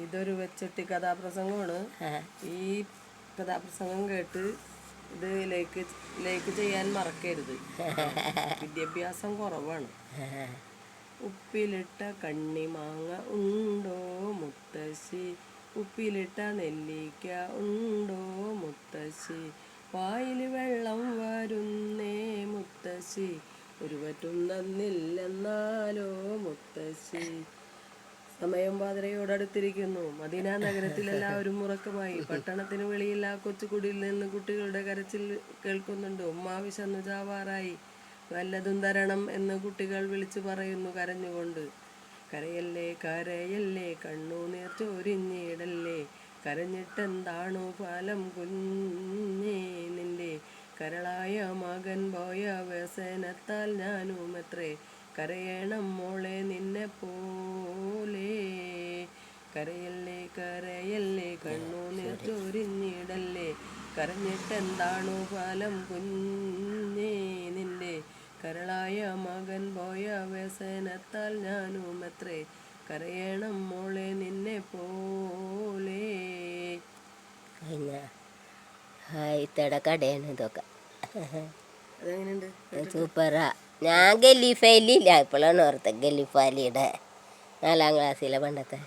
ഇതൊരു വെച്ചൊട്ടി കഥാപ്രസംഗമാണ്. ഈ കഥാപ്രസംഗം കേട്ട് ഇത് ലൈക്ക് ചെയ്യാൻ മറക്കരുത്. വിദ്യാഭ്യാസം കുറവാണ്. ഉപ്പിലിട്ട കണ്ണിമാങ്ങ ഉണ്ടോ മുത്തശ്ശി, ഉപ്പിലിട്ട നെല്ലിക്ക ഉണ്ടോ മുത്തശ്ശി, വായിൽ വെള്ളം വരുന്നേ മുത്തശ്ശി, ഒരു പറ്റും തന്നില്ലെന്നാലോ മുത്തശ്ശി. സമയം പാതിരയോടടുത്തിരിക്കുന്നു. മദീന നഗരത്തിൽ എല്ലാവരും ഉറക്കമായി. പട്ടണത്തിന് വെളിയിൽ ആ കൊച്ചുകുടിയിൽ നിന്ന് കുട്ടികളുടെ കരച്ചിൽ കേൾക്കുന്നുണ്ട്. ഉമ്മാ വിശന്നു ചാവാറായി, വല്ലതും തരണം എന്ന് കുട്ടികൾ വിളിച്ചു പറയുന്നു കരഞ്ഞുകൊണ്ട്. കരയല്ലേ കരയല്ലേ കണ്ണുനീർ ചൊരിഞ്ഞിടല്ലേ, കരഞ്ഞിട്ടെന്താണു ഫലം കുഞ്ഞേ, നിന്റെ കരളായ മകൻ പോയ വ്യസനത്താൽ ഞാനുമത്രേ കരയണം മോളെ നിന്നെ പോലെ. കരയല്ലേ കരയല്ലേ കണ്ണുനീർ ചൊരിഞ്ഞിടല്ലേ, കരഞ്ഞിട്ടെന്താണു ഫലം കുഞ്ഞേ, നിന്റെ കരളായ മകൻ പോയ വ്യസനത്താൽ ഞാനുമത്രേ കരയണം മോളെ നിന്നെ പോലെ. കടയാണ് ഇതൊക്കെ. അതെങ്ങനെയുണ്ട്? സൂപ്പറാ. ഞാൻ ഗല്ലീഫയിലില്ല, ഇപ്പോഴാണ് ഓർത്തത് ഗല്ലീഫാലിയുടെ 4ാം ക്ലാസ്സിലെ പണ്ടത്തെ